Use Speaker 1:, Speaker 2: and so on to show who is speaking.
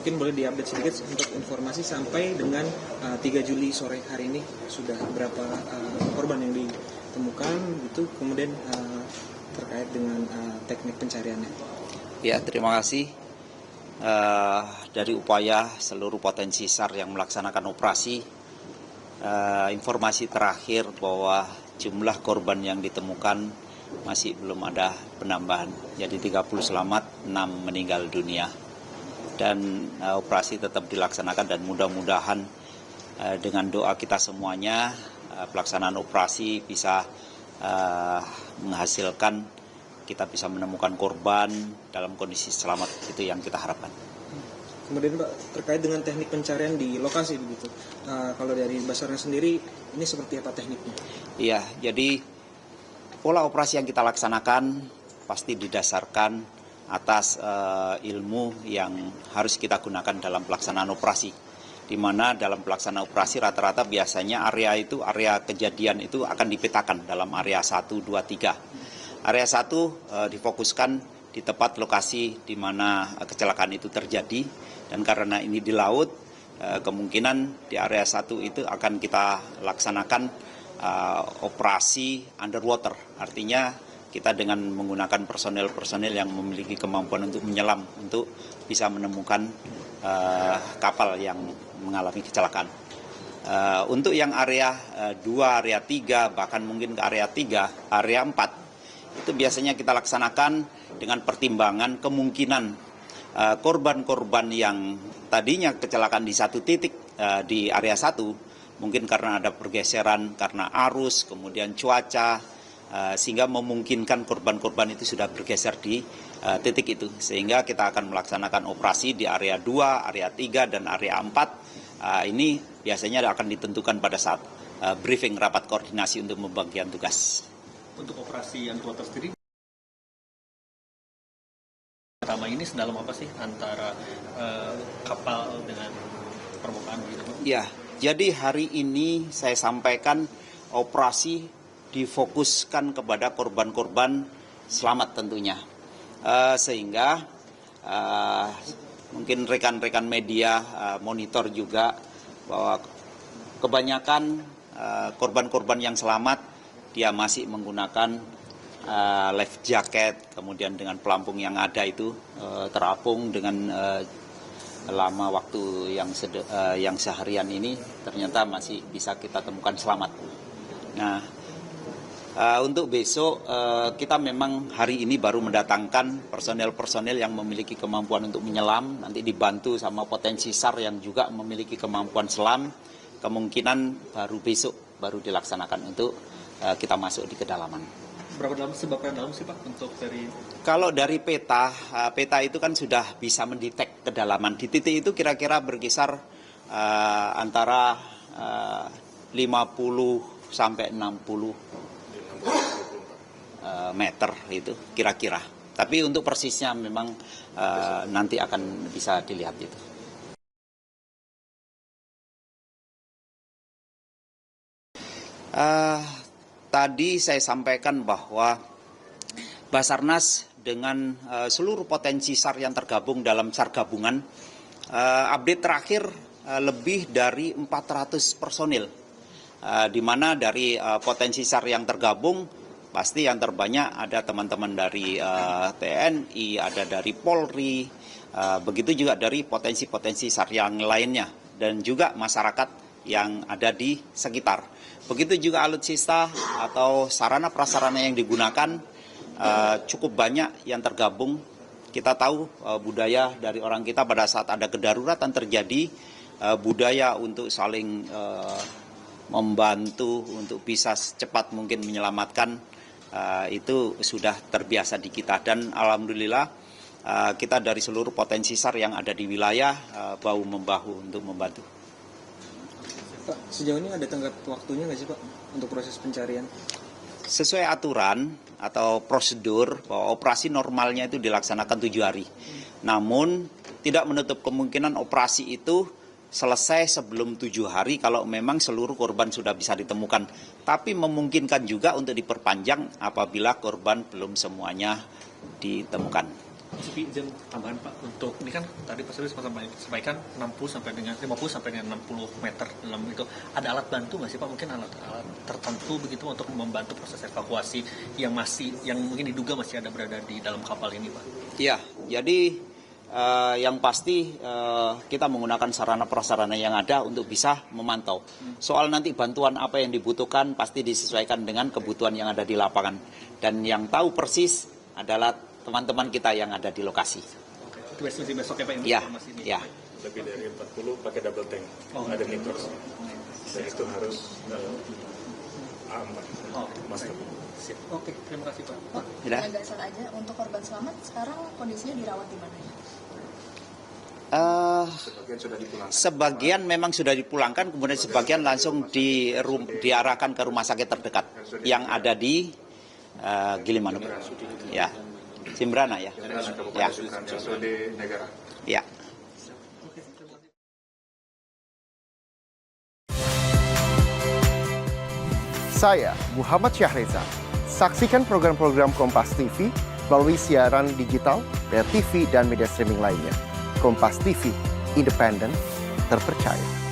Speaker 1: mungkin boleh diupdate sedikit untuk informasi sampai dengan 3 Juli sore hari ini sudah berapa korban yang ditemukan gitu, kemudian terkait dengan teknik pencariannya.
Speaker 2: Ya, terima kasih. Dari upaya seluruh potensi SAR yang melaksanakan operasi, informasi terakhir bahwa jumlah korban yang ditemukan masih belum ada penambahan. Jadi 30 selamat, 6 meninggal dunia. Dan operasi tetap dilaksanakan dan mudah-mudahan dengan doa kita semuanya pelaksanaan operasi bisa menghasilkan kita bisa menemukan korban dalam kondisi selamat, itu yang kita harapkan.
Speaker 1: Kemudian Pak, terkait dengan teknik pencarian di lokasi begitu, kalau dari Basarnas sendiri ini seperti apa tekniknya? Iya,
Speaker 2: jadi pola operasi yang kita laksanakan pasti didasarkan atas ilmu yang harus kita gunakan dalam pelaksanaan operasi. Di mana dalam pelaksanaan operasi rata-rata biasanya area kejadian itu akan dipetakan dalam area 1, 2, 3. Area 1 difokuskan di tempat lokasi di mana kecelakaan itu terjadi, dan karena ini di laut, kemungkinan di area 1 itu akan kita laksanakan operasi underwater. Artinya kita dengan menggunakan personel yang memiliki kemampuan untuk menyelam, untuk bisa menemukan kapal yang mengalami kecelakaan. Untuk yang area 2, area 3, bahkan mungkin ke area 3, area 4, itu biasanya kita laksanakan dengan pertimbangan kemungkinan korban-korban yang tadinya kecelakaan di satu titik di area 1, mungkin karena ada pergeseran, karena arus, kemudian cuaca, sehingga memungkinkan korban-korban itu sudah bergeser di titik itu. Sehingga kita akan melaksanakan operasi di area 2, area 3, dan area 4. Ini biasanya akan ditentukan pada saat briefing rapat koordinasi untuk pembagian tugas.
Speaker 3: Untuk operasi underwater sendiri, pertama ini sedalam apa sih antara kapal dengan permukaan gitu?
Speaker 2: Ya, jadi hari ini saya sampaikan operasi difokuskan kepada korban-korban selamat tentunya, sehingga mungkin rekan-rekan media monitor juga bahwa kebanyakan korban-korban yang selamat dia masih menggunakan life jacket, kemudian dengan pelampung yang ada itu terapung dengan lama waktu yang seharian ini ternyata masih bisa kita temukan selamat. Nah, untuk besok kita memang hari ini baru mendatangkan personel-personel yang memiliki kemampuan untuk menyelam, nanti dibantu sama potensi SAR yang juga memiliki kemampuan selam. Kemungkinan baru besok baru dilaksanakan untuk kita masuk di kedalaman.
Speaker 3: Seberapa dalam sih Pak untuk dari?
Speaker 2: Kalau dari peta itu kan sudah bisa mendetek kedalaman. Di titik itu kira-kira berkisar antara 50 sampai 60 meter itu kira-kira. Tapi untuk persisnya memang nanti akan bisa dilihat itu. Tadi saya sampaikan bahwa Basarnas dengan seluruh potensi SAR yang tergabung dalam SAR gabungan, update terakhir lebih dari 400 personil. Di mana dari potensi SAR yang tergabung, pasti yang terbanyak ada teman-teman dari TNI, ada dari Polri, begitu juga dari potensi-potensi SAR yang lainnya, dan juga masyarakat yang ada di sekitar. Begitu juga alutsista atau sarana-prasarana yang digunakan cukup banyak yang tergabung. Kita tahu budaya dari orang kita pada saat ada kedaruratan terjadi, budaya untuk saling membantu untuk bisa secepat mungkin menyelamatkan, itu sudah terbiasa di kita. Dan alhamdulillah kita dari seluruh potensi SAR yang ada di wilayah bahu-membahu untuk membantu.
Speaker 1: Pak, sejauh ini ada tenggat waktunya nggak sih Pak untuk proses pencarian?
Speaker 2: Sesuai aturan atau prosedur bahwa operasi normalnya itu dilaksanakan 7 hari. Namun tidak menutup kemungkinan operasi itu selesai sebelum 7 hari kalau memang seluruh korban sudah bisa ditemukan. Tapi memungkinkan juga untuk diperpanjang apabila korban belum semuanya ditemukan.
Speaker 3: Tapi izin tambahan Pak, untuk ini kan tadi Pak Suri sempat sampaikan 50 sampai dengan 60 meter dalam itu, ada alat bantu nggak sih Pak, mungkin alat-alat tertentu begitu untuk membantu proses evakuasi yang mungkin diduga masih ada berada di dalam kapal ini Pak?
Speaker 2: Iya, jadi yang pasti kita menggunakan sarana prasarana yang ada untuk bisa memantau. Soal nanti bantuan apa yang dibutuhkan pasti disesuaikan dengan kebutuhan yang ada di lapangan. Dan yang tahu persis adalah teman-teman kita yang ada di lokasi.
Speaker 3: Oke, itu besok ya Pak informasi ini?
Speaker 2: Ya.
Speaker 4: Lebih dari 40 pakai double tank, ada mitos. Dan itu harus aman. Masker.
Speaker 3: Oke, terima kasih Pak.
Speaker 2: Sudah?
Speaker 5: Gagasan aja untuk korban selamat sekarang kondisinya dirawat di mana ya?
Speaker 4: Sebagian sudah dipulangkan.
Speaker 2: Sebagian memang sudah dipulangkan, kemudian sebagian langsung diarahkan ke rumah sakit terdekat yang ada di Gilimanuk. Ya, Simbrana ya. Ya.
Speaker 4: Negara.
Speaker 2: Ya.
Speaker 6: Saya Muhammad Syahreza. Saksikan program-program Kompas TV melalui siaran digital, pay TV, dan media streaming lainnya. Kompas TV, independen, terpercaya.